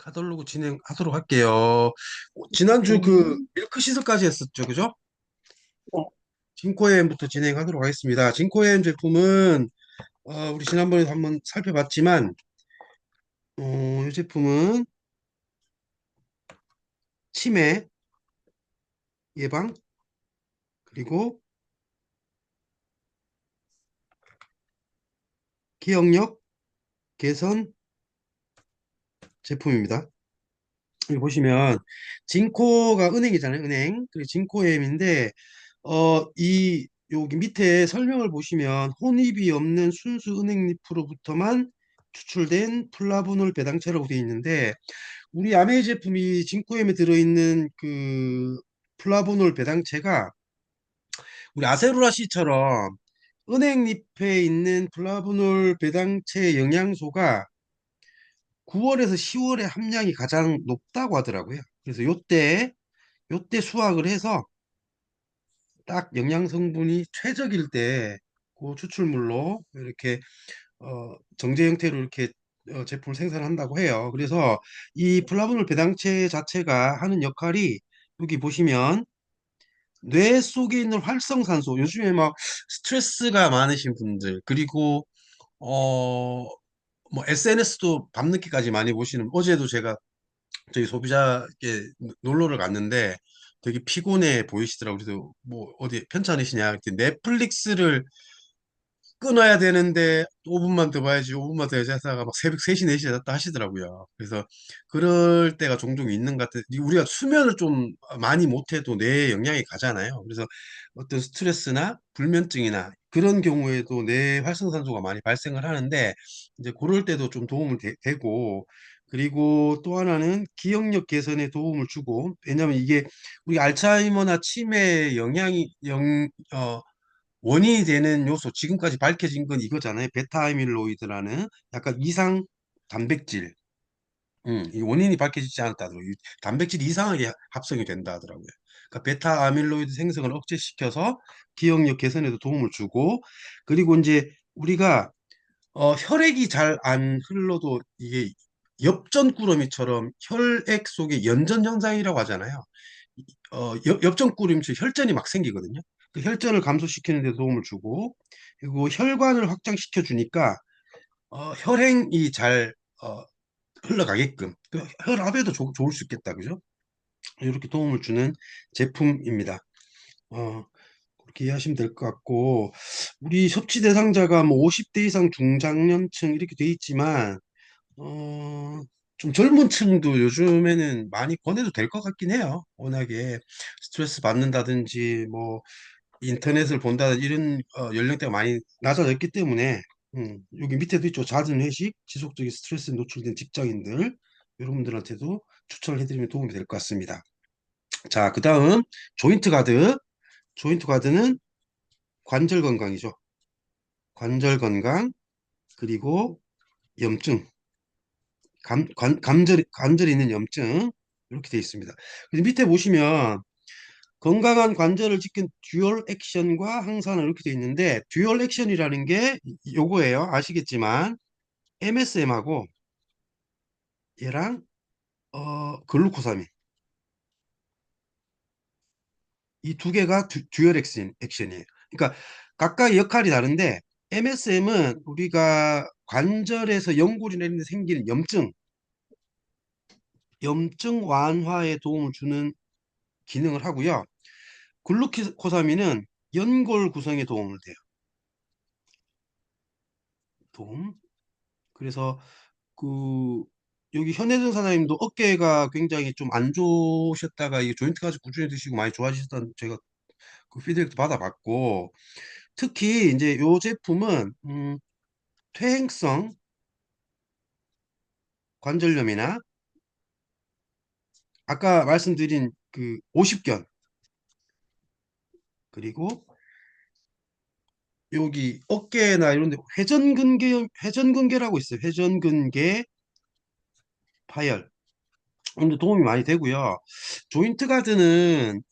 카탈로그 진행하도록 할게요. 지난주 그 밀크 시슬까지 했었죠, 그죠? 네. 진코엠부터 진행하도록 하겠습니다. 진코엠 제품은 우리 지난번에 한번 살펴봤지만 이 제품은 치매 예방 그리고 기억력 개선 제품입니다. 여기 보시면 진코가 은행이잖아요, 은행. 그리고 진코엠인데 이 여기 밑에 설명을 보시면 혼입이 없는 순수 은행잎으로부터만 추출된 플라보놀 배당체라고 되어 있는데 우리 아메이 제품이 진코엠에 들어있는 그 플라보놀 배당체가 우리 아세로라씨처럼 은행잎에 있는 플라보놀 배당체 영양소가 9월에서 10월에 함량이 가장 높다고 하더라고요. 그래서 요때 수확을 해서 딱 영양 성분이 최적일 때 그 추출물로 이렇게 정제 형태로 이렇게 제품을 생산한다고 해요. 그래서 이 플라보놀 배당체 자체가 하는 역할이 여기 보시면 뇌 속에 있는 활성산소, 요즘에 막 스트레스가 많으신 분들, 그리고 어 뭐 SNS도 밤늦게까지 많이 보시는, 어제도 제가 저희 소비자께 놀러를 갔는데 되게 피곤해 보이시더라고요. 그래서 뭐 어디 편찮으시냐 그랬더니 넷플릭스를 끊어야 되는데 5분만 더 봐야지, 5분만 더 해야지 하다가 막 새벽 3시 4시에 잤다 하시더라고요. 그래서 그럴 때가 종종 있는 것 같아요. 우리가 수면을 좀 많이 못해도 뇌에 영향이 가잖아요. 그래서 어떤 스트레스나 불면증이나 그런 경우에도 뇌 활성산소가 많이 발생을 하는데 이제 그럴 때도 좀 도움을 되고, 그리고 또 하나는 기억력 개선에 도움을 주고, 왜냐면 이게 우리 알츠하이머나 치매에 원인이 되는 요소, 지금까지 밝혀진 건 이거잖아요. 베타 아밀로이드라는 약간 이상 단백질. 이 원인이 밝혀지지 않았다 하더라고요. 이 단백질이 이상하게 합성이 된다 하더라고요. 그러니까 베타 아밀로이드 생성을 억제시켜서 기억력 개선에도 도움을 주고, 그리고 이제 우리가 혈액이 잘 안 흘러도 이게 엽전꾸러미처럼 혈액 속에 연전 현상이라고 하잖아요. 엽전꾸러미처럼 혈전이 막 생기거든요. 그 혈전을 감소시키는 데 도움을 주고, 그리고 혈관을 확장시켜 주니까 혈행이 잘 흘러가게끔, 그 혈압에도 좋을 수 있겠다, 그죠? 이렇게 도움을 주는 제품입니다. 어, 그렇게 이해하시면 될 것 같고, 우리 섭취 대상자가 뭐 50대 이상 중장년층 이렇게 돼 있지만 어, 좀 젊은 층도 요즘에는 많이 권해도 될 것 같긴 해요. 워낙에 스트레스 받는다든지 뭐 인터넷을 본다든지 이런 연령대가 많이 낮아졌기 때문에 여기 밑에도 있죠. 잦은 회식, 지속적인 스트레스에 노출된 직장인들, 여러분들한테도 추천을 해드리면 도움이 될 것 같습니다. 자, 그 다음 조인트 가드. 조인트 가드는 관절 건강이죠. 관절 건강, 그리고 염증, 관절에 있는 염증, 이렇게 되어 있습니다. 그래서 밑에 보시면 건강한 관절을 지킨 듀얼 액션과 항산화 이렇게 되어 있는데, 듀얼 액션이라는 게 요거예요. 아시겠지만 MSM하고 얘랑 글루코사민, 이 두 개가 듀얼 액션이에요. 그러니까 각각의 역할이 다른데, MSM은 우리가 관절에서 연골이 내리는데 생기는 염증 완화에 도움을 주는 기능을 하고요. 글루코사민은 연골 구성에 도움을 돼요. 도움. 그래서 그 여기 현혜정 사장님도 어깨가 굉장히 좀 안 좋으셨다가 이 조인트까지 꾸준히 드시고 많이 좋아지셨다는 제가 그 피드백도 받아봤고, 특히 이제 요 제품은 퇴행성 관절염이나 아까 말씀드린 그 오십견, 그리고 여기 어깨나 이런 데 회전근개라고 있어요. 회전근개 파열. 근데 도움이 많이 되고요. 조인트 가드는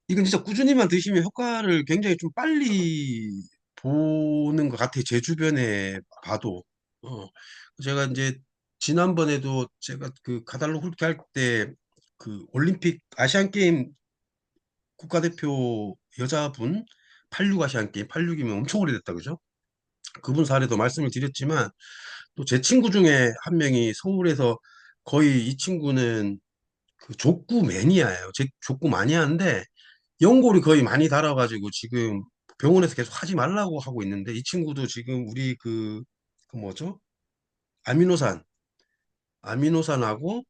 이건 진짜 꾸준히만 드시면 효과를 굉장히 좀 빨리 보는 것 같아요. 제 주변에 봐도. 제가 이제 지난번에도 제가 그 카달로 훑기 할 때 그 올림픽 아시안 게임 국가대표 여자분 86 아시안 게임 86이면 엄청 오래됐다 그죠? 그분 사례도 말씀을 드렸지만 또 제 친구 중에 한 명이 서울에서 거의 이 친구는 그 족구 매니아예요. 제 족구 많이 하는데 연골이 거의 많이 달아가지고 지금 병원에서 계속 하지 말라고 하고 있는데 이 친구도 지금 우리 그 뭐죠? 아미노산, 아미노산하고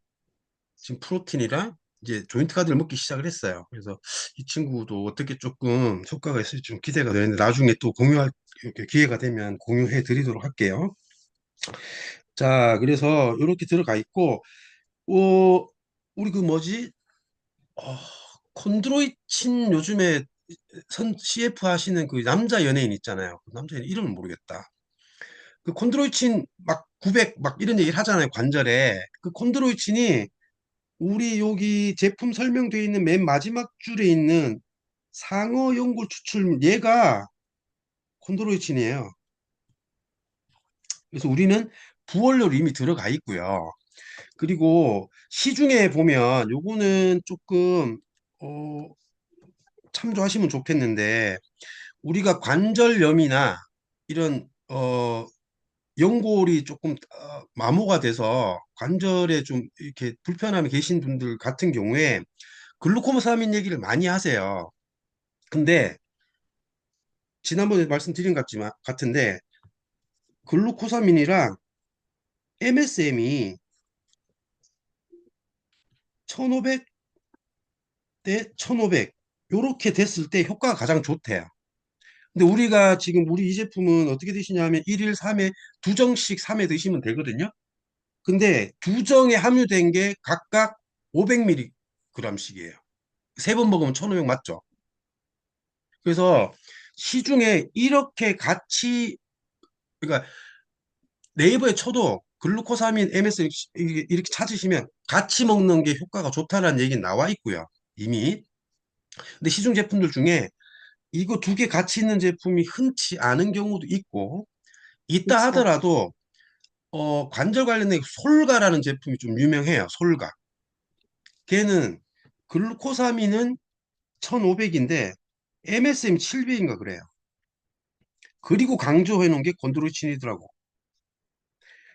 지금 프로틴이랑 이제 조인트 카드를 먹기 시작을 했어요. 그래서 이 친구도 어떻게 조금 효과가 있을지 좀 기대가 되는데 나중에 또 공유할 이렇게 기회가 되면 공유해 드리도록 할게요. 자, 그래서 이렇게 들어가 있고, 우리 그 뭐지? 어, 콘드로이친 요즘에 CF 하시는 그 남자 연예인 있잖아요. 그 남자 연예인 이름을 모르겠다. 그 콘드로이친 막 900 막 이런 얘기를 하잖아요. 관절에. 그 콘드로이친이 우리 여기 제품 설명되어 있는 맨 마지막 줄에 있는 상어 연골 추출 얘가 콘드로이친이에요. 그래서 우리는 부원료로 이미 들어가 있고요. 그리고 시중에 보면 요거는 조금 어, 참조하시면 좋겠는데 우리가 관절염이나 이런 연골이 조금 마모가 돼서 관절에 좀 이렇게 불편함이 계신 분들 같은 경우에 글루코사민 얘기를 많이 하세요. 근데 지난번에 말씀드린 것 같은데 글루코사민이랑 MSM이 1500 대 1500 요렇게 됐을 때 효과가 가장 좋대요. 근데 우리가 지금 우리 이 제품은 어떻게 드시냐면 1일 3회 두 정씩 3회 드시면 되거든요. 근데 두 정에 함유된 게 각각 500mg씩이에요. 세 번 먹으면 1500 맞죠? 그래서 시중에 이렇게 같이 그러니까 네이버에 쳐도 글루코사민 MS 이렇게 찾으시면 같이 먹는 게 효과가 좋다는 얘기 나와 있고요. 이미. 근데 시중 제품들 중에 이거 두 개 같이 있는 제품이 흔치 않은 경우도 있고 있다 그쵸. 하더라도 관절 관련된 솔가라는 제품이 좀 유명해요. 솔가. 걔는 글루코사민은 1500인데 MSM 700인가 그래요. 그리고 강조해 놓은 게 곤드로이친이더라고.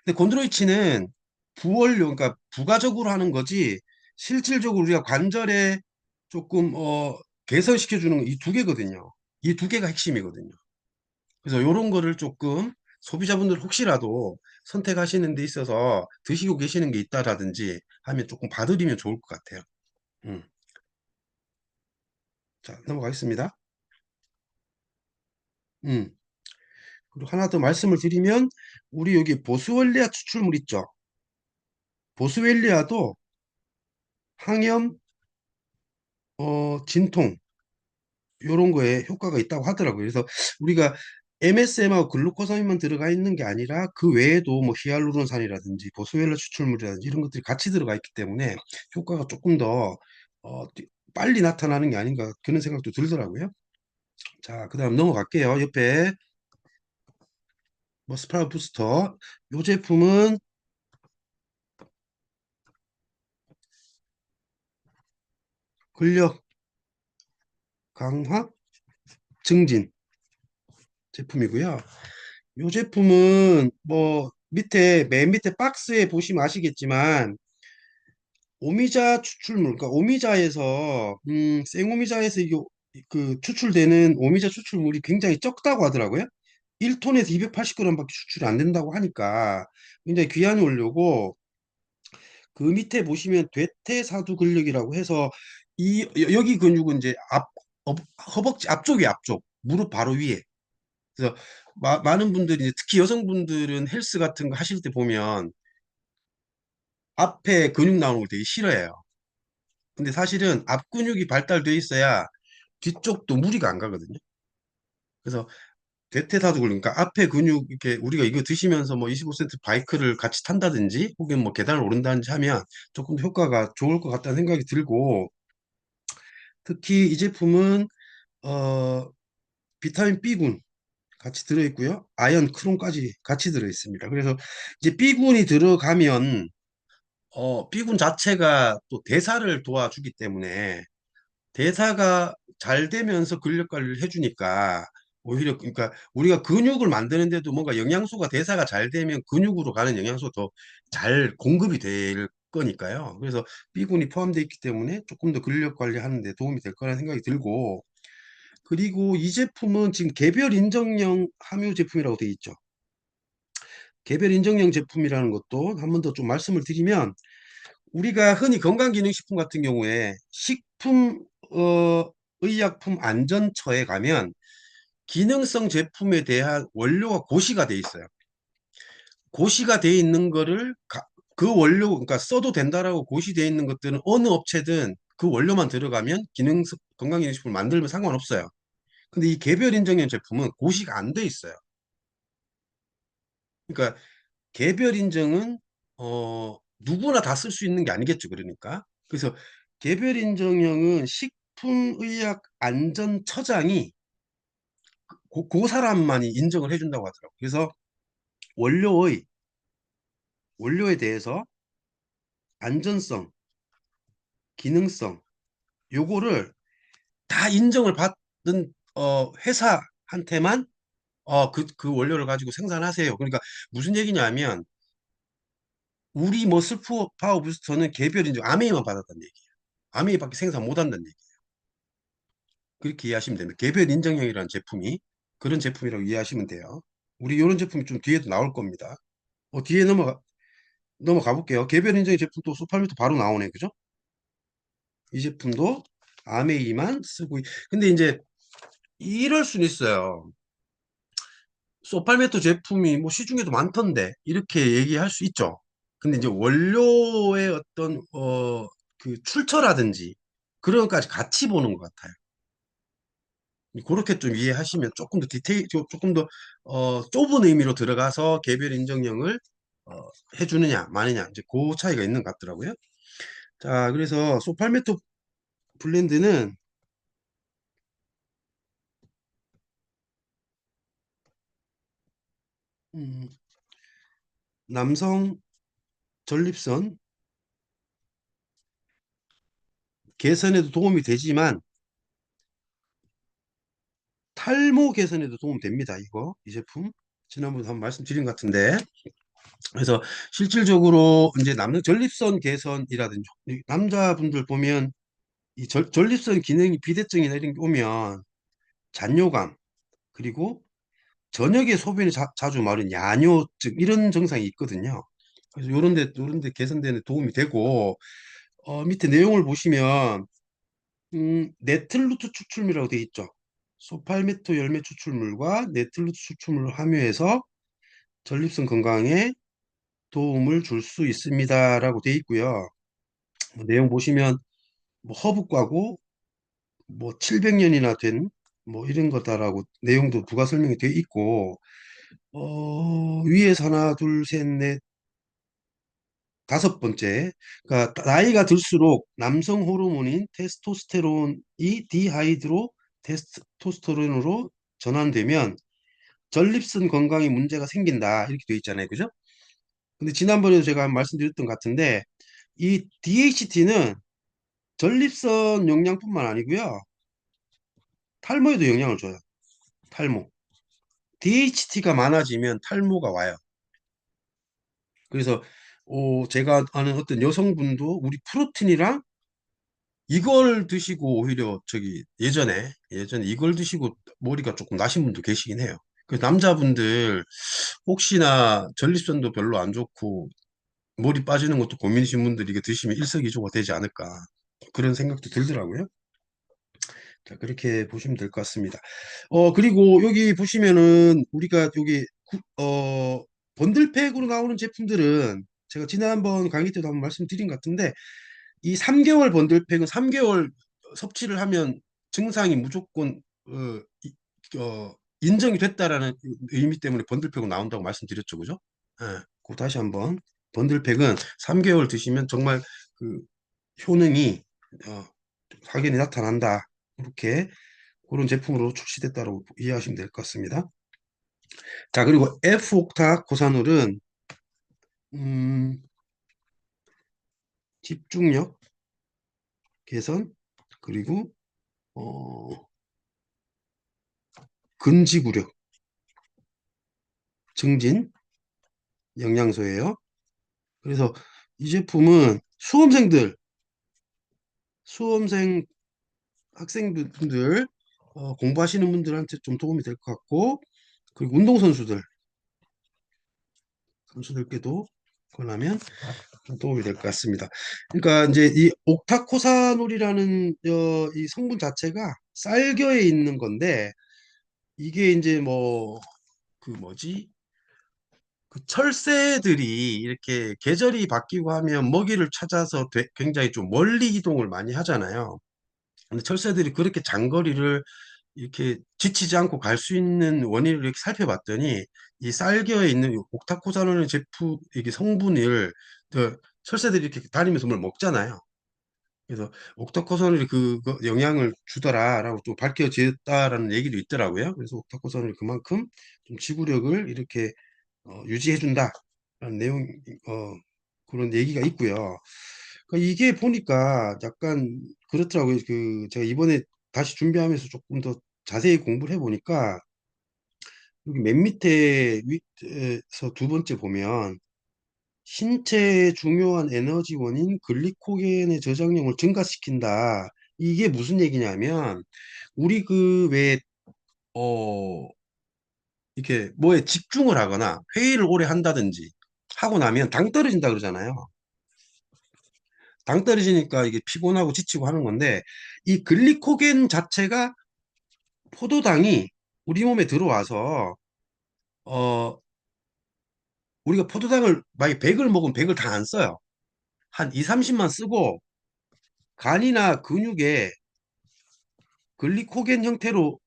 근데 곤드로이친은 부원료, 그러니까 부가적으로 하는 거지 실질적으로 우리가 관절에 조금 개선시켜 주는 이 두 개거든요. 이 두 개가 핵심이거든요. 그래서 이런 거를 조금 소비자분들 혹시라도 선택하시는 데 있어서 드시고 계시는 게 있다라든지 하면 조금 봐드리면 좋을 것 같아요. 음. 자, 넘어가겠습니다. 음. 그리고 하나 더 말씀을 드리면 우리 여기 보스웰리아 추출물 있죠. 보스웰리아도 항염, 진통 이런 거에 효과가 있다고 하더라고요. 그래서 우리가 MSM하고 글루코사민만 들어가 있는 게 아니라 그 외에도 뭐 히알루론산이라든지 보스웰리아 추출물이라든지 이런 것들이 같이 들어가 있기 때문에 효과가 조금 더 빨리 나타나는 게 아닌가 그런 생각도 들더라고요. 자, 그다음 넘어갈게요. 옆에 뭐 스프라우 부스터 이 제품은 근력 강화 증진 제품이고요. 이 제품은 뭐 밑에 맨 밑에 박스에 보시면 아시겠지만 오미자 추출물, 그러니까 오미자에서 생오미자에서 이게 그 추출되는 오미자 추출물이 굉장히 적다고 하더라고요. 1톤에서 280g밖에 추출이 안 된다고 하니까 굉장히 귀한 원료고 그 밑에 보시면 대퇴사두 근력이라고 해서 여기 근육은 이제 허벅지 앞쪽이 앞쪽 무릎 바로 위에 그래서 많은 분들이 이제 특히 여성분들은 헬스 같은 거 하실 때 보면 앞에 근육 나오는 걸 되게 싫어해요. 근데 사실은 앞 근육이 발달돼 있어야 뒤쪽도 무리가 안 가거든요. 그래서 대퇴사두 근력, 그러니까 앞에 근육 이렇게 우리가 이거 드시면서 뭐 25cm 바이크를 같이 탄다든지 혹은 뭐 계단을 오른다든지 하면 조금 더 효과가 좋을 것 같다는 생각이 들고 특히 이 제품은 어 비타민 B군 같이 들어있고요. 아연, 크롬까지 같이 들어있습니다. 그래서 이제 B군이 들어가면 B군 자체가 또 대사를 도와주기 때문에 대사가 잘 되면서 근력 관리를 해주니까 오히려 그러니까 우리가 근육을 만드는데도 뭔가 영양소가 대사가 잘 되면 근육으로 가는 영양소가 더 잘 공급이 될 거니까요. 그래서 B군이 포함되어 있기 때문에 조금 더 근력 관리하는 데 도움이 될 거라는 생각이 들고 그리고 이 제품은 지금 개별 인정형 함유 제품이라고 되어 있죠. 개별 인정형 제품이라는 것도 한 번 더 좀 말씀을 드리면 우리가 흔히 건강기능식품 같은 경우에 식품 의약품 안전처에 가면 기능성 제품에 대한 원료가 고시가 돼 있어요. 고시가 돼 있는 거를 그 원료 그러니까 써도 된다라고 고시돼 있는 것들은 어느 업체든 그 원료만 들어가면 건강기능식품을 만들면 상관없어요. 근데 이 개별 인정형 제품은 고시가 안 돼 있어요. 그러니까 개별 인증은 누구나 다 쓸 수 있는 게 아니겠죠. 그러니까. 그래서 개별 인증형은 식품의약안전처장이 그 사람만이 인정을 해준다고 하더라고요. 그래서 원료의 원료에 대해서 안전성, 기능성 요거를 다 인정을 받는 회사한테만 그 원료를 가지고 생산하세요. 그러니까 무슨 얘기냐면 우리 머슬프 파워 부스터는 개별 인증 아메이만 받았다는 얘기예요. 아메이밖에 생산 못 한다는 얘기. 그렇게 이해하시면 됩니다. 개별 인정형이라는 제품이 그런 제품이라고 이해하시면 돼요. 우리 이런 제품이 좀 뒤에도 나올 겁니다. 뒤에 넘어가 볼게요. 개별 인정의 제품도 소팔메토 바로 나오네. 그죠? 이 제품도 아메이만 쓰고 근데 이제 이럴 수는 있어요. 소팔메토 제품이 뭐 시중에도 많던데 이렇게 얘기할 수 있죠. 근데 이제 원료의 어떤 그 출처라든지 그런 것까지 같이 보는 것 같아요. 그렇게 좀 이해하시면 조금 더 조금 더 좁은 의미로 들어가서 개별 인정령을 어, 해주느냐 마느냐 이제 그 차이가 있는 것 같더라고요. 자, 그래서 소팔메토 블렌드는 음, 남성 전립선 개선에도 도움이 되지만 탈모 개선에도 도움 됩니다. 이 제품 지난번에 한번 말씀드린 것 같은데 그래서 실질적으로 이제 남성 전립선 개선이라든지 남자분들 보면 이 전립선 기능이 비대증이나 이런 게 오면 잔뇨감 그리고 저녁에 소변이 자주 마른 야뇨증 이런 증상이 있거든요. 그래서 요런 데 개선되는 데 도움이 되고 밑에 내용을 보시면 네틀루트 추출물이라고 되어 있죠. 소팔메토 열매 추출물과 네틀루트 추출물을 함유해서 전립선 건강에 도움을 줄 수 있습니다라고 되어 있고요. 내용 보시면 뭐 허브과고 뭐 700년이나 된 뭐 이런 거다라고 내용도 부가 설명이 되어 있고 위에서 하나, 둘, 셋, 넷, 다섯 번째. 그러니까 나이가 들수록 남성 호르몬인 테스토스테론이 디하이드로 테스토스테론으로 전환되면 전립선 건강에 문제가 생긴다. 이렇게 되어 있잖아요. 그죠? 근데 지난번에도 제가 말씀드렸던 것 같은데 이 DHT는 전립선 영양뿐만 아니고요. 탈모에도 영향을 줘요. 탈모. DHT가 많아지면 탈모가 와요. 그래서 제가 아는 어떤 여성분도 우리 프로틴이랑 이걸 드시고 오히려 예전에 이걸 드시고 머리가 조금 나신 분도 계시긴 해요. 그 남자분들 혹시나 전립선도 별로 안 좋고 머리 빠지는 것도 고민이신 분들이 이게 드시면 일석이조가 되지 않을까 그런 생각도 들더라고요. 자, 그렇게 보시면 될 것 같습니다. 그리고 여기 보시면은 우리가 여기 번들팩으로 나오는 제품들은 제가 지난번 강의 때도 한번 말씀드린 것 같은데 이 3개월 번들팩은 3개월 섭취를 하면 증상이 무조건 인정이 됐다라는 의미 때문에 번들팩으로 나온다고 말씀드렸죠, 그죠? 예, 그 다시 한번 번들팩은 3개월 드시면 정말 그 효능이 어, 확연히 나타난다. 이렇게 그런 제품으로 출시됐다고 이해하시면 될 것 같습니다. 자, 그리고 F옥타코사놀은 음, 집중력 개선, 그리고 어, 근지구력 증진 영양소예요. 그래서 이 제품은 수험생 학생분들 공부하시는 분들한테 좀 도움이 될 것 같고, 그리고 선수들께도 권하면 좀 도움이 될 것 같습니다. 그러니까 이제 이 옥타코사놀이라는 이 성분 자체가 쌀겨에 있는 건데, 이게 이제 뭐 그 뭐지? 그 철새들이 이렇게 계절이 바뀌고 하면 먹이를 찾아서 굉장히 좀 멀리 이동을 많이 하잖아요. 근데 철새들이 그렇게 장거리를 이렇게 지치지 않고 갈 수 있는 원인을 이렇게 살펴봤더니, 이 쌀겨에 있는 이 옥타코사노는 제품 이게 성분을 철새들이 이렇게 다니면서 뭘 먹잖아요. 그래서 옥타코사놀이 그 영향을 주더라라고 또 밝혀졌다라는 얘기도 있더라고요. 그래서 옥타코사놀이 그만큼 좀 지구력을 이렇게 유지해준다라는 내용, 어, 그런 얘기가 있고요. 그러니까 이게 보니까 약간 그렇더라고요. 그 제가 이번에 다시 준비하면서 조금 더 자세히 공부를 해보니까, 여기 맨 밑에 위에서 두 번째 보면 신체의 중요한 에너지원인 글리코겐의 저장량을 증가시킨다. 이게 무슨 얘기냐면, 우리 이렇게 뭐에 집중을 하거나 회의를 오래 한다든지 하고 나면 당 떨어진다 그러잖아요. 당 떨어지니까 이게 피곤하고 지치고 하는 건데, 이 글리코겐 자체가 포도당이 우리 몸에 들어와서 어 우리가 포도당을 만약에 100을 먹으면 100을 다 안 써요. 한 2, 30만 쓰고 간이나 근육에 글리코겐 형태로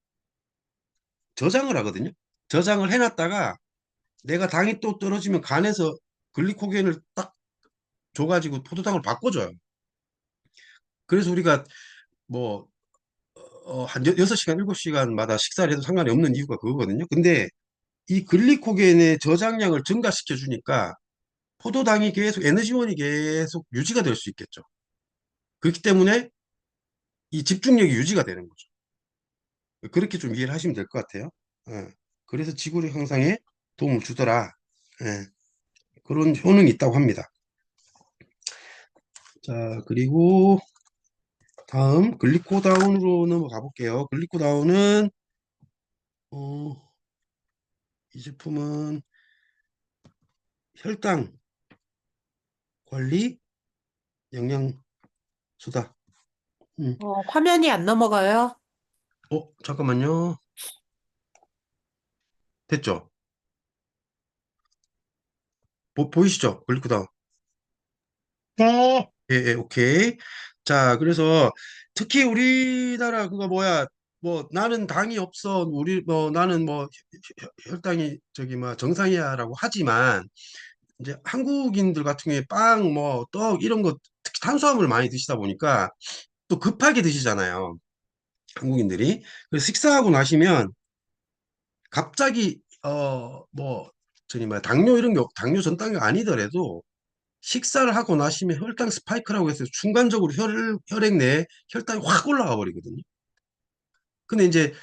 저장을 하거든요. 저장을 해놨다가 내가 당이 또 떨어지면 간에서 글리코겐을 딱 줘가지고 포도당을 바꿔줘요. 그래서 우리가 뭐 한 6시간, 7시간마다 식사를 해도 상관이 없는 이유가 그거거든요. 근데 이 글리코겐의 저장량을 증가시켜 주니까 포도당이 계속 에너지원이 계속 유지가 될 수 있겠죠. 그렇기 때문에 이 집중력이 유지가 되는 거죠. 그렇게 좀 이해를 하시면 될 것 같아요. 예. 그래서 지구력 향상에 도움을 주더라. 예. 그런 효능이 있다고 합니다. 자, 그리고 다음 글리코다운으로 넘어가 볼게요. 글리코다운은 어, 이 제품은 혈당 관리 영양소다. 음. 화면이 안 넘어가요? 잠깐만요. 됐죠? 보이시죠? 글리코다운. 네. 예, 예, 오케이. 자, 그래서 특히 우리나라 그거 뭐야, 뭐 나는 당이 없어, 우리 뭐 나는 뭐 혈당이 저기 뭐 정상이야라고 하지만, 이제 한국인들 같은 경우에 빵, 뭐 떡 이런 거 특히 탄수화물 많이 드시다 보니까 또 급하게 드시잖아요. 한국인들이. 그래서 식사하고 나시면 갑자기 뭐 저기 뭐 당뇨 이런 게 당뇨 전 단계가 아니더라도 식사를 하고 나시면 혈당 스파이크라고 해서 순간적으로 혈액 내에 혈당이 확 올라가 버리거든요. 근데 이제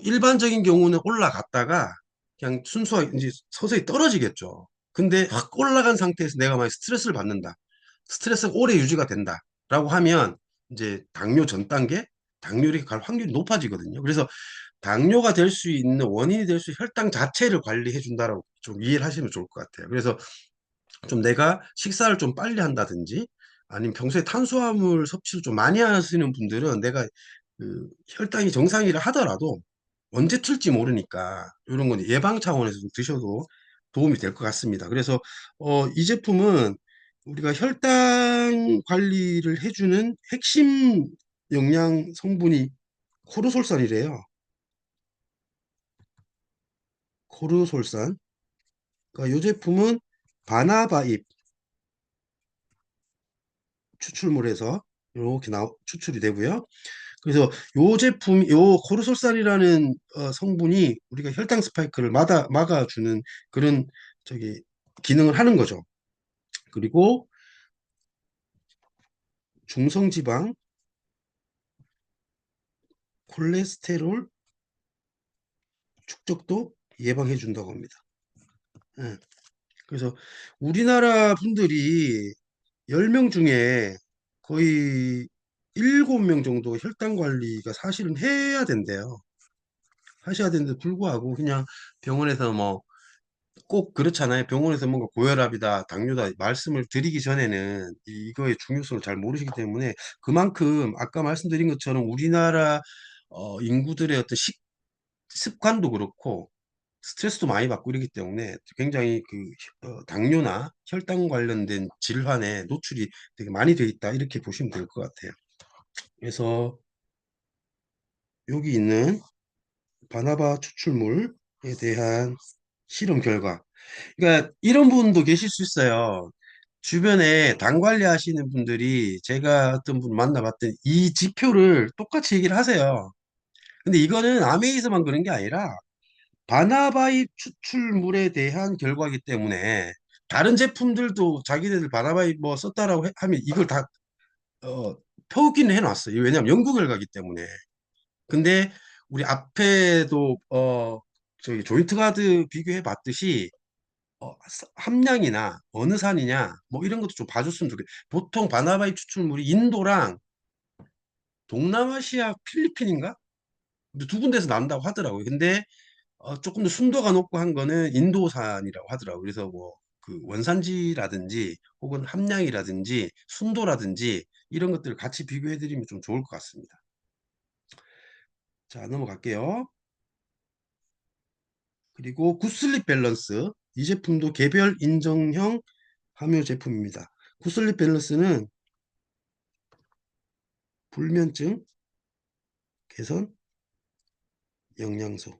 일반적인 경우는 올라갔다가 그냥 순수하게 이제 서서히 떨어지겠죠. 근데 확 올라간 상태에서 내가 만약 스트레스를 받는다. 스트레스가 오래 유지가 된다. 라고 하면 이제 당뇨 전 단계, 당뇨를 갈 확률이 높아지거든요. 그래서 당뇨가 될 수 있는 원인이 될 수 있는 혈당 자체를 관리해 준다라고 좀 이해를 하시면 좋을 것 같아요. 그래서 좀 내가 식사를 좀 빨리 한다든지, 아니면 평소에 탄수화물 섭취를 좀 많이 하시는 분들은 내가 그 혈당이 정상이라 하더라도 언제 튈지 모르니까 이런 건 예방 차원에서 좀 드셔도 도움이 될 것 같습니다. 그래서 이 제품은 우리가 혈당 관리를 해주는 핵심 영양 성분이 코르솔산이래요. 코르솔산. 그러니까 이 제품은 바나바잎 추출물에서 이렇게 추출이 되고요. 그래서 요 제품, 요 코르솔산이라는 성분이 우리가 혈당 스파이크를 막아주는 그런 저기 기능을 하는 거죠. 그리고 중성지방, 콜레스테롤 축적도 예방해 준다고 합니다. 예. 그래서 우리나라 분들이 10명 중에 거의 7명 정도 혈당 관리가 사실은 해야 된대요. 하셔야 되는데 불구하고 그냥 병원에서 뭐 꼭 그렇잖아요. 병원에서 뭔가 고혈압이다, 당뇨다 말씀을 드리기 전에는 이거의 중요성을 잘 모르시기 때문에 그만큼 아까 말씀드린 것처럼 우리나라 인구들의 어떤 습관도 그렇고 스트레스도 많이 받고 이러기 때문에 굉장히 그 당뇨나 혈당 관련된 질환에 노출이 되게 많이 돼 있다 이렇게 보시면 될 것 같아요. 그래서 여기 있는 바나바 추출물에 대한 실험 결과. 그러니까 이런 분도 계실 수 있어요. 주변에 당 관리하시는 분들이 제가 어떤 분 만나봤더니 이 지표를 똑같이 얘기를 하세요. 근데 이거는 아메이에서만 그런 게 아니라 바나바잎 추출물에 대한 결과이기 때문에 다른 제품들도 자기네들 바나바잎 뭐 썼다라고 하면 이걸 다 어, 표기는 해놨어요. 왜냐하면 연구 결과이기 때문에. 근데 우리 앞에도 저기 조인트 가드 비교해 봤듯이 함량이나 어느 산이냐 뭐 이런 것도 좀 봐줬으면 좋겠어요. 보통 바나바이 추출물이 인도랑 동남아시아 필리핀인가? 근데 두 군데서 난다고 하더라고요. 근데 조금 더 순도가 높고 한 거는 인도산이라고 하더라고요. 그래서 뭐 그 원산지라든지 혹은 함량이라든지 순도라든지 이런 것들을 같이 비교해 드리면 좀 좋을 것 같습니다. 자, 넘어갈게요. 그리고 굿슬립 밸런스. 이 제품도 개별 인정형 함유 제품입니다. 굿슬립 밸런스는 불면증 개선, 영양소.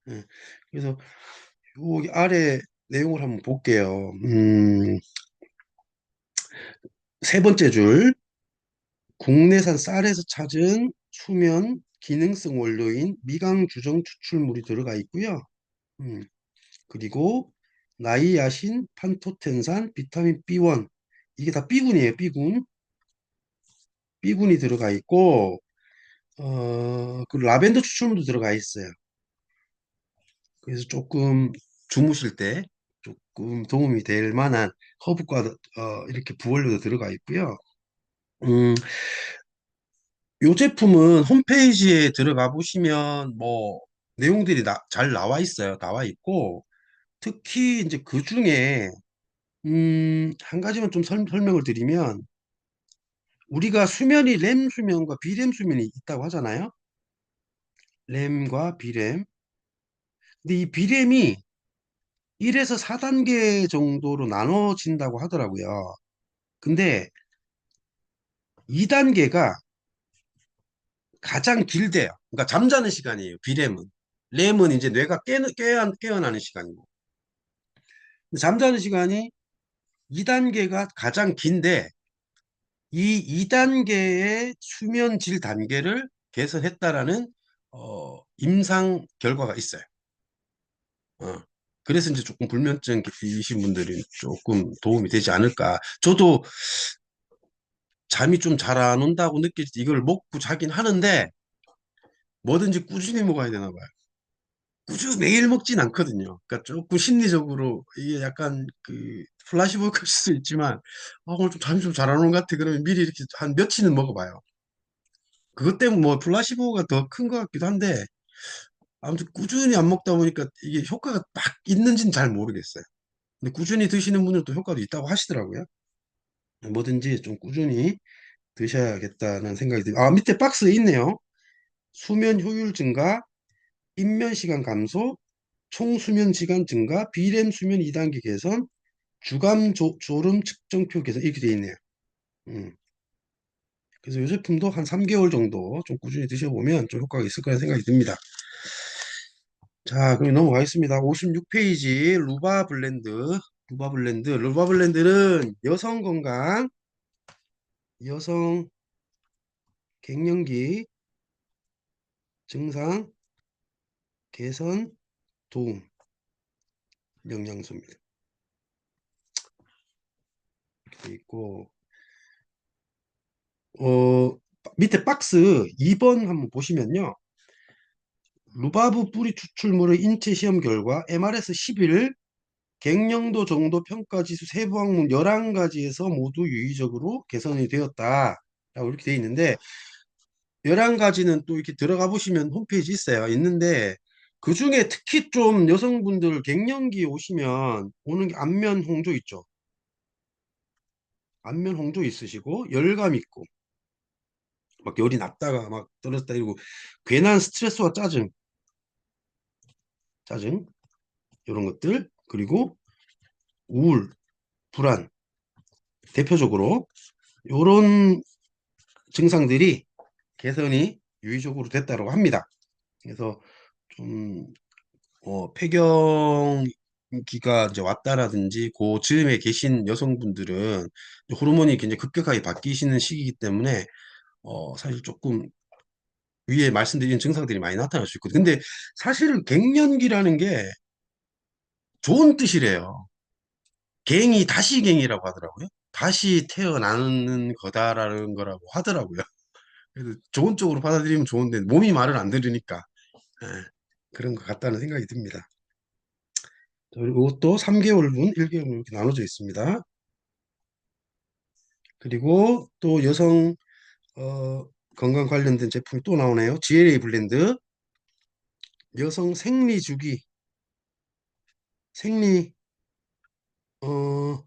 예. 그래서 여기 아래 내용을 한번 볼게요. 세 번째 줄, 국내산 쌀에서 찾은 수면 기능성 원료인 미강 주정 추출물이 들어가 있고요. 음, 그리고 나이아신, 판토텐산, 비타민 B1 이게 다 B군이에요. B군. B군이 들어가 있고 그 라벤더 추출물도 들어가 있어요. 그래서 조금 주무실 때 조금 도움이 될 만한 허브과 이렇게 부원료도 들어가 있고요. 음, 요 제품은 홈페이지에 들어가 보시면 뭐 내용들이 잘 나와 있어요. 나와 있고 특히 이제 그 중에 한 가지만 좀 설명을 드리면 우리가 수면이 렘 수면과 비렘 수면이 있다고 하잖아요. 렘과 비렘. 근데 이 비렘이 1에서 4단계 정도로 나눠진다고 하더라고요. 근데 2단계가 가장 길대요. 그러니까 잠자는 시간이에요. 비렘은. 렘은 이제 뇌가 깨어나는 시간이고. 잠자는 시간이 2단계가 가장 긴데 이 2단계의 수면 질 단계를 개선했다라는 임상 결과가 있어요. 어. 그래서 이제 조금 불면증이신 분들이 조금 도움이 되지 않을까. 저도 잠이 좀 잘 안 온다고 느낄 때 이걸 먹고 자긴 하는데 뭐든지 꾸준히 먹어야 되나 봐요. 꾸준히 매일 먹진 않거든요. 그러니까 조금 심리적으로 이게 약간 그 플라시보 효과일 수도 있지만 오늘 좀 잠이 좀 잘 안 오는 것 같아. 그러면 미리 이렇게 한 며칠은 먹어봐요. 그것 때문에 뭐 플라시보가 더 큰 것 같기도 한데 아무튼 꾸준히 안 먹다 보니까 이게 효과가 딱 있는지는 잘 모르겠어요. 근데 꾸준히 드시는 분들도 효과도 있다고 하시더라고요. 뭐든지 좀 꾸준히 드셔야겠다는 생각이 듭니다. 아, 밑에 박스에 있네요. 수면 효율 증가, 입면 시간 감소, 총 수면 시간 증가, 비렘 수면 2단계 개선, 주간 졸음 측정표 개선 이렇게 돼 있네요. 음. 그래서 이 제품도 한 3개월 정도 좀 꾸준히 드셔보면 좀 효과가 있을 거라는 생각이 듭니다. 자, 그럼 넘어가겠습니다. 56페이지 루바 블렌드. 루바 블렌드. 루바 블렌드는 여성 건강, 여성 갱년기 증상 개선 도움 영양소입니다. 이렇게 돼 있고 어 밑에 박스 2번 한번 보시면요. 루바브 뿌리 추출물의 인체 시험 결과 MRS 11 갱년도 정도 평가 지수 세부 항목 11가지에서 모두 유의적으로 개선이 되었다. 라고 이렇게 돼 있는데 11가지는 또 이렇게 들어가 보시면 홈페이지 있어요. 있는데 그 중에 특히 좀 여성분들 갱년기 오시면 오는 게 안면 홍조 있죠. 안면 홍조 있으시고 열감 있고 막 열이 났다가 막 떨어졌다 이러고 괜한 스트레스와 짜증 이런 것들 그리고 우울, 불안 대표적으로 이런 증상들이 개선이 유의적으로 됐다고 합니다. 그래서 좀 폐경기가 이제 왔다라든지 그 즈음에 계신 여성분들은 호르몬이 굉장히 급격하게 바뀌시는 시기이기 때문에 사실 조금 위에 말씀드린 증상들이 많이 나타날 수 있거든요. 근데 사실 갱년기라는 게 좋은 뜻이래요. 갱이 다시 갱이라고 하더라고요. 다시 태어나는 거다라는 거라고 하더라고요. 그래서 좋은 쪽으로 받아들이면 좋은데 몸이 말을 안 들으니까 예, 그런 것 같다는 생각이 듭니다. 그리고 이것도 3개월분, 1개월분 이렇게 나눠져 있습니다. 그리고 또 여성 건강 관련된 제품이 또 나오네요. GLA 블렌드 여성 생리 주기 생리 어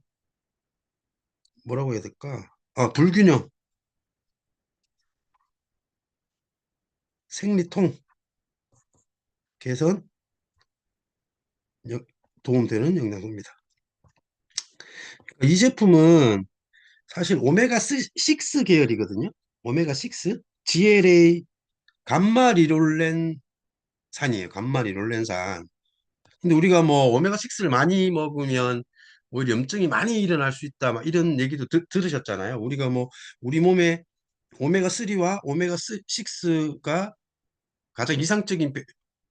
뭐라고 해야 될까? 불균형 생리통 개선 여- 도움되는 영양소입니다. 이 제품은 사실 오메가 6 계열이거든요. 오메가 6 GLA 감마 리롤렌산이에요. 감마 리롤렌산. 근데 우리가 뭐 오메가 6를 많이 먹으면 오히려 염증이 많이 일어날 수 있다. 막 이런 얘기도 들으셨잖아요. 우리가 뭐 우리 몸에 오메가 3와 오메가 6가 가장 이상적인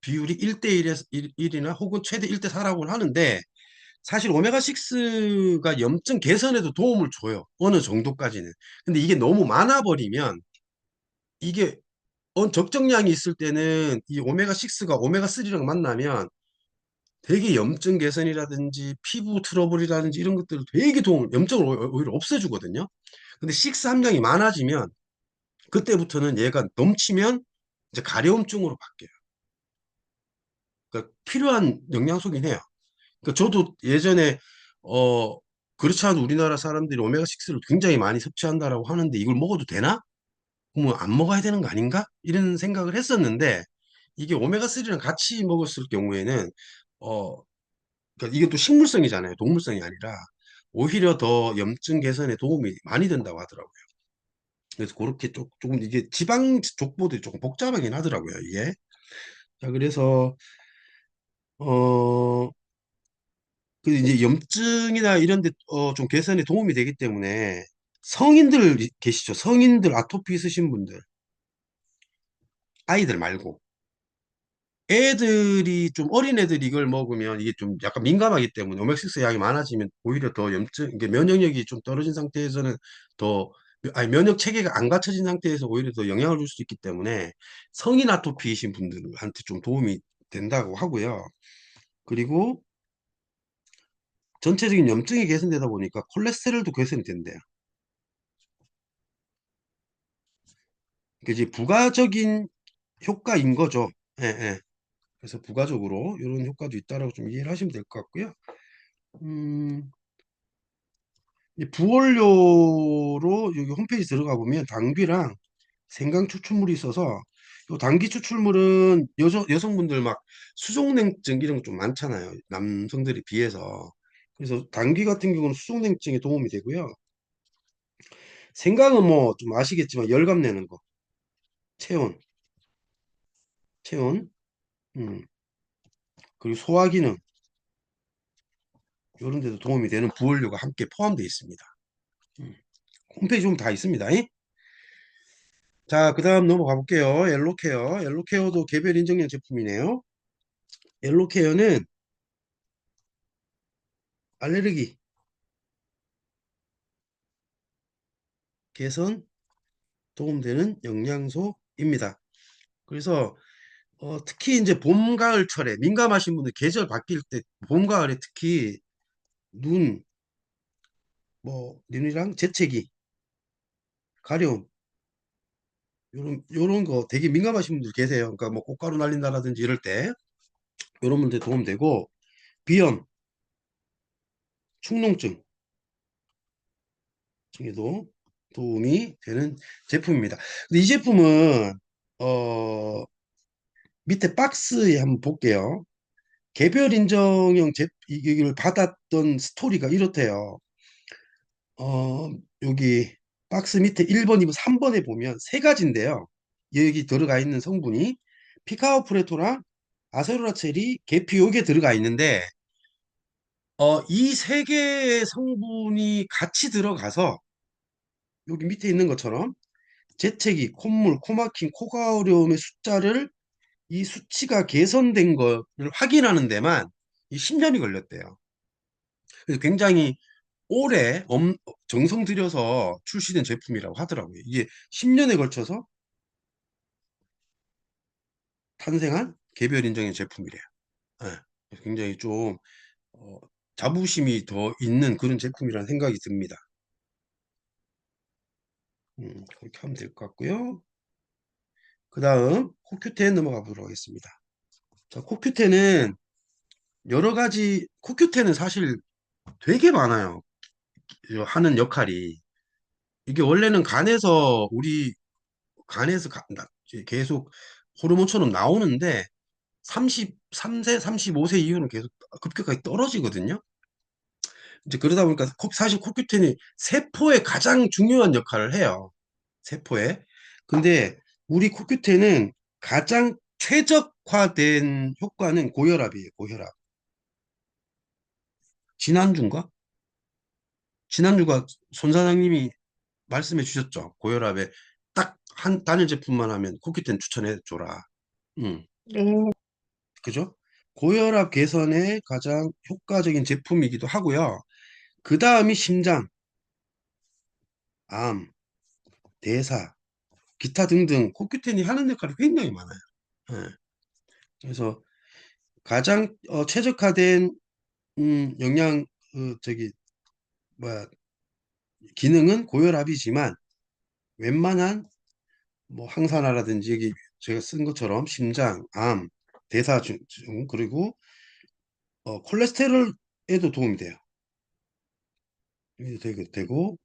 비율이 1대1에서 1이나 혹은 최대 1대4라고 하는데 사실 오메가 6가 염증 개선에도 도움을 줘요. 어느 정도까지는. 근데 이게 너무 많아 버리면 이게 적정량이 있을 때는 이 오메가 6가 오메가 3랑 만나면 되게 염증 개선이라든지 피부 트러블이라든지 이런 것들 되게 염증을 오히려 없애주거든요. 근데 6 함량이 많아지면 그때부터는 얘가 넘치면 이제 가려움증으로 바뀌어요. 그러니까 필요한 영양소긴 해요. 그러니까 저도 예전에 어 그렇지 않아도 우리나라 사람들이 오메가 6를 굉장히 많이 섭취한다라고 하는데 이걸 먹어도 되나? 그러면 안 먹어야 되는 거 아닌가? 이런 생각을 했었는데 이게 오메가 3랑 같이 먹었을 경우에는 어 그러니까 이게 또 식물성이잖아요. 동물성이 아니라 오히려 더 염증 개선에 도움이 많이 된다고 하더라고요. 그래서 그렇게 조금 이게 지방 족보들이 조금 복잡하긴 하더라고요. 이게. 자, 그래서 어 그 이제 염증이나 이런 데 좀 개선에 도움이 되기 때문에 성인들 계시죠? 성인들 아토피 있으신 분들, 아이들 말고 애들이 좀 어린 애들이 이걸 먹으면 이게 좀 약간 민감하기 때문에 오메가6 양이 많아지면 오히려 더 이게 면역력이 좀 떨어진 상태에서는 더 아니 면역 체계가 안 갖춰진 상태에서 오히려 더 영향을 줄 수 있기 때문에 성인 아토피이신 분들한테 좀 도움이 된다고 하고요. 그리고 전체적인 염증이 개선되다 보니까 콜레스테롤도 개선이 된대요. 그 이제 부가적인 효과인 거죠. 예, 예. 그래서 부가적으로 이런 효과도 있다라고 좀 이해를 하시면 될 것 같고요. 음, 이 부원료로 여기 홈페이지 들어가 보면 당귀랑 생강 추출물이 있어서 요 당귀 추출물은 여성분들 막 수족냉증 이런 거 좀 많잖아요. 남성들에 비해서. 그래서 당귀 같은 경우는 수족냉증에 도움이 되고요. 생강은 뭐 좀 아시겠지만 열감 내는 거, 체온, 체온, 음, 그리고 소화 기능 이런 데도 도움이 되는 부원료가 함께 포함되어 있습니다. 음, 홈페이지 보면 다 있습니다. 자, 그 다음 넘어가 볼게요. 엘로케어. 엘로케어도 개별 인정형 제품이네요. 엘로케어는 알레르기 개선 도움되는 영양소입니다. 그래서 특히 이제 봄, 가을철에 민감하신 분들 계절 바뀔 때 봄, 가을에 특히 눈, 눈이랑 재채기, 가려움 요런 거 되게 민감하신 분들 계세요. 그러니까 뭐 꽃가루 날린다라든지 이럴 때 요런 분들 도움되고 비염, 축농증 에도 도움이 되는 제품입니다. 근데 이 제품은 어 밑에 박스에 한번 볼게요. 개별 인정형 이걸 받았던 스토리가 이렇대요. 여기 박스 밑에 1번, 2번, 3번에 보면 세 가지인데요. 여기 들어가 있는 성분이 피카오 프레토랑 아세로라체리, 계피 요게 들어가 있는데 이 세 개의 성분이 같이 들어가서 여기 밑에 있는 것처럼 재채기, 콧물, 코막힘, 코가 어려움의 숫자를 이 수치가 개선된 것을 확인하는 데만 이 10년이 걸렸대요. 그래서 굉장히 오래 정성 들여서 출시된 제품이라고 하더라고요. 이게 10년에 걸쳐서 탄생한 개별 인정의 제품이래요. 예. 굉장히 좀 어, 자부심이 더 있는 그런 제품이라는 생각이 듭니다. 그렇게 하면 될 것 같고요. 그 다음 코큐텐 넘어가 보도록 하겠습니다. 자, 코큐텐은 여러 가지, 코큐텐은 사실 되게 많아요. 하는 역할이. 이게 원래는 우리 간에서 계속 호르몬처럼 나오는데 33세, 35세 이후는 계속 급격하게 떨어지거든요. 이제 그러다 보니까 사실 코큐텐이 세포에 가장 중요한 역할을 해요. 세포에. 근데 우리 코큐텐은 가장 최적화된 효과는 고혈압이에요. 고혈압. 지난주인가? 지난주가 손 사장님이 말씀해 주셨죠. 고혈압에 딱 한 단일 제품만 하면 코큐텐 추천해 줘라. 음, 네. 그죠? 고혈압 개선에 가장 효과적인 제품이기도 하고요. 그 다음이 심장, 암, 대사, 기타 등등 코큐텐이 하는 역할이 굉장히 많아요. 예. 그래서 가장 최적화된 영양 뭐야 기능은 고혈압이지만 웬만한 뭐 항산화라든지 여기 제가 쓴 것처럼 심장, 암, 대사 그리고 콜레스테롤에도 도움이 돼요. 되고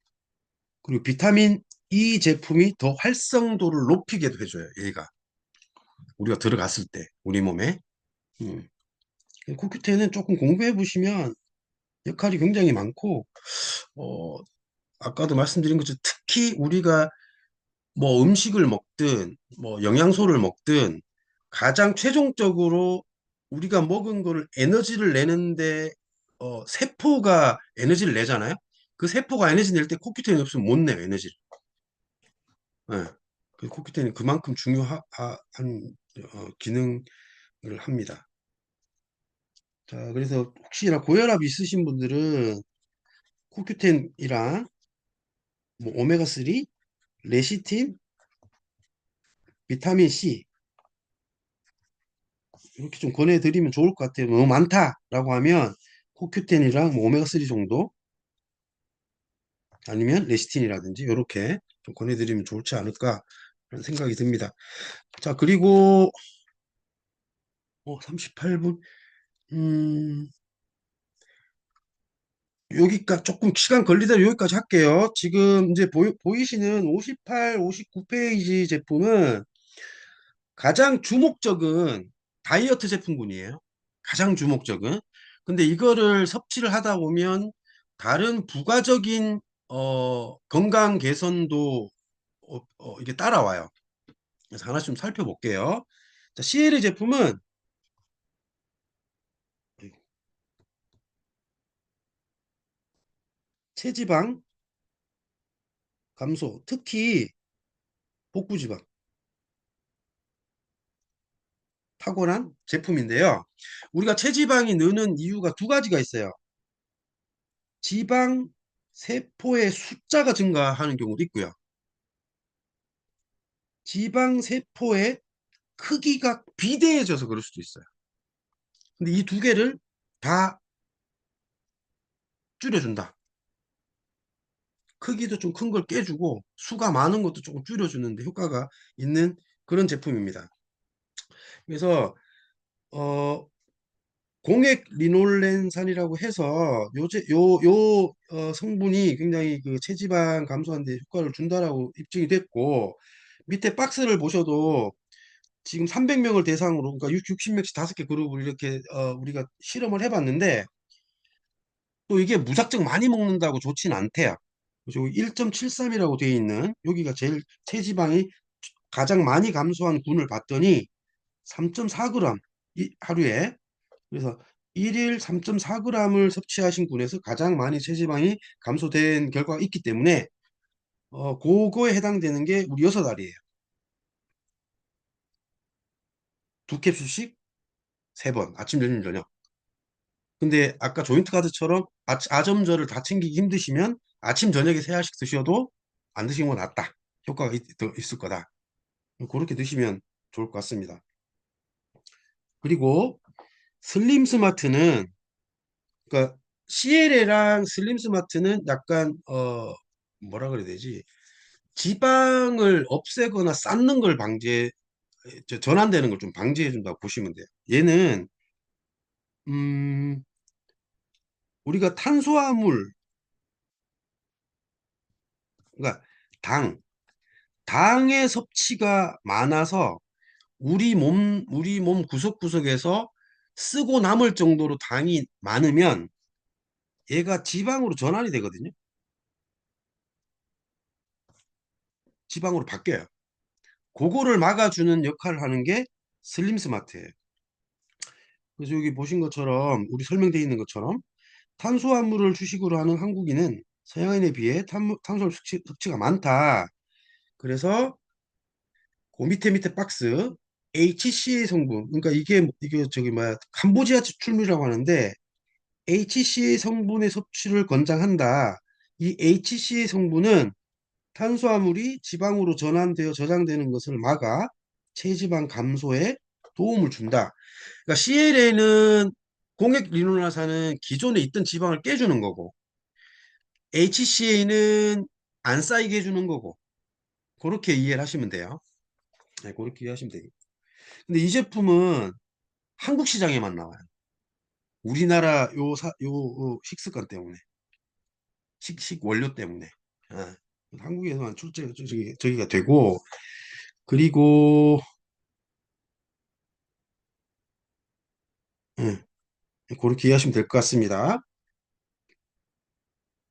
그리고 비타민 E 제품이 더 활성도를 높이게도 해줘요. 얘가 우리가 들어갔을 때 우리 몸에 음. 코큐텐은 조금 공부해 보시면 역할이 굉장히 많고 어, 아까도 말씀드린 것처럼 특히 우리가 뭐 음식을 먹든 뭐 영양소를 먹든 가장 최종적으로 우리가 먹은 거를 에너지를 내는데 세포가 에너지를 내잖아요. 그 세포가 에너지 낼 때 코큐텐이 없으면 못 내요, 에너지를. 예. 그 코큐텐이 그만큼 중요한 기능을 합니다. 자, 그래서 혹시나 고혈압 있으신 분들은 코큐텐이랑 뭐 오메가3, 레시틴, 비타민 C 이렇게 좀 권해드리면 좋을 것 같아요. 너무 많다라고 하면 코큐텐이랑 뭐 오메가3 정도 아니면 레시틴이라든지 이렇게 좀 권해드리면 좋지 않을까 그런 생각이 듭니다. 자, 그리고 38분 여기까지 조금 시간 걸리더라도 여기까지 할게요. 지금 이제 보이시는 58, 59페이지 제품은 가장 주목적은 다이어트 제품군이에요. 가장 주목적은. 근데 이거를 섭취를 하다 보면 다른 부가적인 건강 개선도 이게 따라와요. 그래서 하나씩 좀 살펴볼게요. 자, CL 제품은 체지방 감소, 특히 복부지방 탁월한 제품인데요. 우리가 체지방이 느는 이유가 두 가지가 있어요. 지방 세포의 숫자가 증가하는 경우도 있고요. 지방 세포의 크기가 비대해져서 그럴 수도 있어요. 근데 이 두 개를 다 줄여준다. 크기도 좀 큰 걸 깨주고 수가 많은 것도 조금 줄여주는데 효과가 있는 그런 제품입니다. 그래서 어, 공액 리놀렌산이라고 해서 성분이 굉장히 그 체지방 감소하는 데 효과를 준다라고 입증이 됐고, 밑에 박스를 보셔도 지금 300명을 대상으로, 그러니까 60명씩 5개 그룹을 이렇게 우리가 실험을 해봤는데, 또 이게 무작정 많이 먹는다고 좋진 않대요. 그래서 1.73이라고 되어 있는 여기가 제일 체지방이 가장 많이 감소한 군을 봤더니 3.4g 하루에. 그래서 일일 3.4g을 섭취하신 분에서 가장 많이 체지방이 감소된 결과가 있기 때문에 그거에 해당되는 게 우리 6알이에요. 두 캡슐씩 3번 아침 점심 저녁. 근데 아까 조인트 카드처럼 아점저를 다 챙기기 힘드시면 아침 저녁에 3알씩 드셔도 안 드시는 건 낫다. 효과가 있을 거다. 그렇게 드시면 좋을 것 같습니다. 그리고 슬림 스마트는, 그러니까 CLA랑 슬림 스마트는 약간 뭐라 그래야 되지? 지방을 없애거나 쌓는 걸 전환되는 걸 좀 방지해 준다고 보시면 돼요. 얘는 음 우리가 탄수화물, 그러니까 당 당의 섭취가 많아서 우리 몸 구석구석에서 쓰고 남을 정도로 당이 많으면 얘가 지방으로 전환이 되거든요. 지방으로 바뀌어요. 그거를 막아주는 역할을 하는 게 슬림 스마트예요. 그래서 여기 보신 것처럼, 우리 설명되어 있는 것처럼 탄수화물을 주식으로 하는 한국인은 서양인에 비해 탄수화물 섭취가 많다. 그래서 그 밑에 박스 HCA 성분, 그러니까 이게 저기 뭐야, 캄보지아 추출물이라고 하는데 HCA 성분의 섭취를 권장한다. 이 HCA 성분은 탄수화물이 지방으로 전환되어 저장되는 것을 막아 체지방 감소에 도움을 준다. 그러니까 CLA는, 공액 리노나산은 기존에 있던 지방을 깨주는 거고, HCA는 안 쌓이게 해주는 거고, 그렇게 이해를 하시면 돼요. 네, 그렇게 이해하시면 돼요. 근데 이 제품은 한국 시장에만 나와요. 우리나라 식습관 때문에, 식 원료 때문에. 아, 한국에서만 저기가 되고, 그리고 예, 그렇게 이해하시면 될 것 같습니다.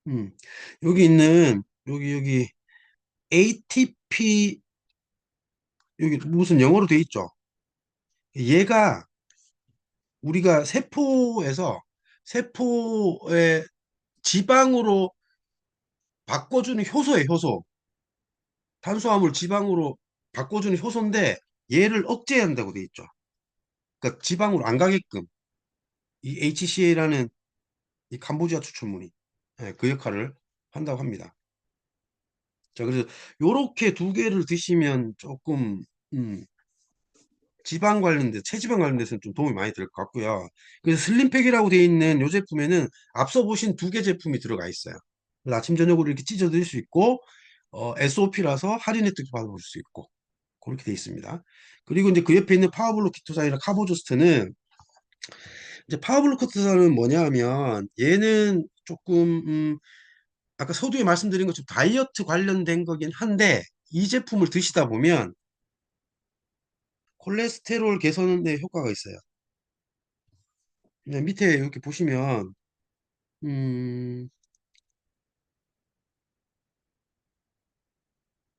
음, 여기 ATP, 여기 무슨 영어로 돼 있죠? 얘가 우리가 세포의 지방으로 바꿔주는 효소예요, 효소. 탄수화물 지방으로 바꿔주는 효소인데 얘를 억제한다고 돼 있죠. 그러니까 지방으로 안 가게끔 이 HCA라는 이 캄보디아 추출물이, 예, 그 역할을 한다고 합니다. 자, 그래서 요렇게 두 개를 드시면 조금 음, 체지방 관련돼서는 좀 도움이 많이 될 것 같고요. 그래서 슬림팩이라고 되어 있는 이 제품에는 앞서 보신 두 개 제품이 들어가 있어요. 그래서 아침 저녁으로 이렇게 찢어 드실 수 있고, SOP라서 할인 혜택도 받아볼 수 있고, 그렇게 되어 있습니다. 그리고 이제 그 옆에 있는 파워블록 키토산이나 카보조스트는, 이제 파워블록 키토산은 뭐냐 하면 얘는 조금 아까 서두에 말씀드린 것처럼 다이어트 관련된 거긴 한데, 이 제품을 드시다 보면 콜레스테롤 개선에 효과가 있어요. 네, 밑에 이렇게 보시면 음,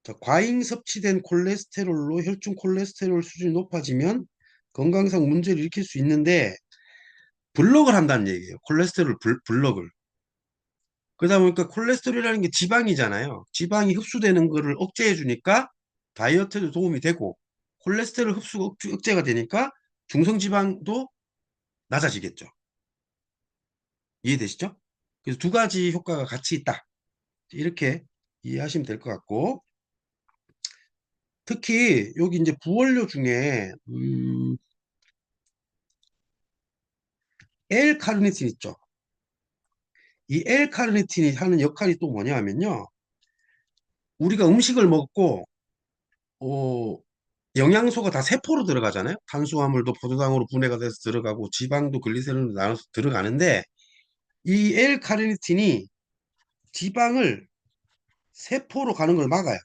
자, 과잉 섭취된 콜레스테롤로 혈중 콜레스테롤 수준이 높아지면 건강상 문제를 일으킬 수 있는데, 블록을 한다는 얘기예요. 콜레스테롤 블록을. 그러다 보니까 콜레스테롤이라는 게 지방이잖아요. 지방이 흡수되는 거를 억제해 주니까 다이어트에도 도움이 되고 콜레스테롤 흡수가 억제가 되니까 중성지방도 낮아지겠죠. 이해되시죠? 그래서 두 가지 효과가 같이 있다. 이렇게 이해하시면 될 것 같고, 특히 여기 이제 부원료 중에 L카르니틴 있죠. 이 L카르니틴이 하는 역할이 또 뭐냐 하면요. 우리가 음식을 먹고 어, 영양소가 다 세포로 들어가잖아요. 탄수화물도 포도당으로 분해가 돼서 들어가고 지방도 글리세린으로 나눠서 들어가는데 이 L카르니틴이 지방을 세포로 가는 걸 막아요.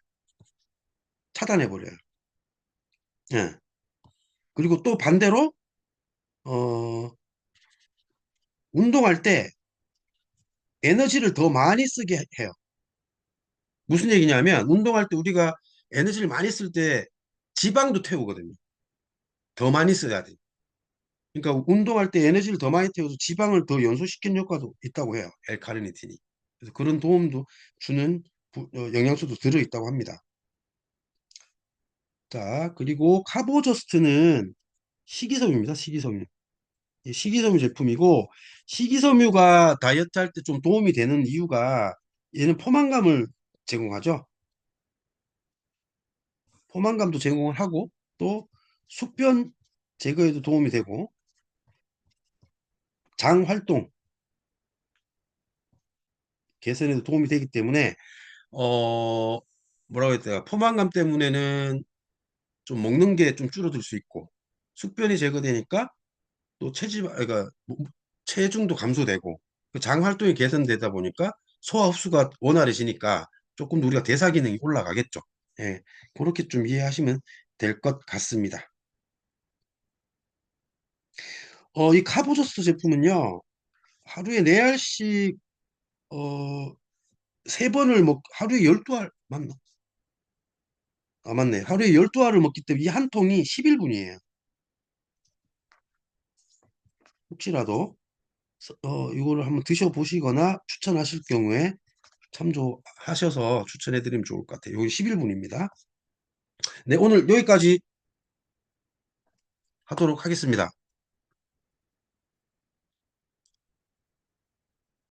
차단해 버려요. 예. 그리고 또 반대로 어, 운동할 때 에너지를 더 많이 쓰게 해요. 무슨 얘기냐면 운동할 때 우리가 에너지를 많이 쓸 때 지방도 태우거든요. 더 많이 써야 돼. 그러니까 운동할 때 에너지를 더 많이 태워서 지방을 더 연소시키는 효과도 있다고 해요. L카르니틴이. 그래서 그런 도움도 주는 영양소도 들어있다고 합니다. 자, 그리고 카보저스트는 식이섬유입니다. 식이섬유. 이 식이섬유 제품이고 식이섬유가 다이어트 할 때 좀 도움이 되는 이유가 얘는 포만감을 제공하죠. 포만감도 제공을 하고 또 숙변 제거에도 도움이 되고 장 활동 개선에도 도움이 되기 때문에 어 뭐라고 해야 될까 포만감 때문에는 좀 먹는 게 좀 줄어들 수 있고 숙변이 제거되니까 또 그러니까 체중도 감소되고 그장 활동이 개선되다 보니까 소화 흡수가 원활해지니까 조금 더 우리가 대사 기능이 올라가겠죠. 예, 그렇게 좀 이해하시면 될 것 같습니다. 이 카보저스 제품은요 하루에 4알씩 어 3번을 하루에 12알 맞나? 아 맞네. 하루에 12알을 먹기 때문에 이 한 통이 11분이에요. 혹시라도 이거를 한번 드셔보시거나 추천하실 경우에 참조하셔서 추천해드리면 좋을 것 같아요. 여기 11분입니다. 네, 오늘 여기까지 하도록 하겠습니다.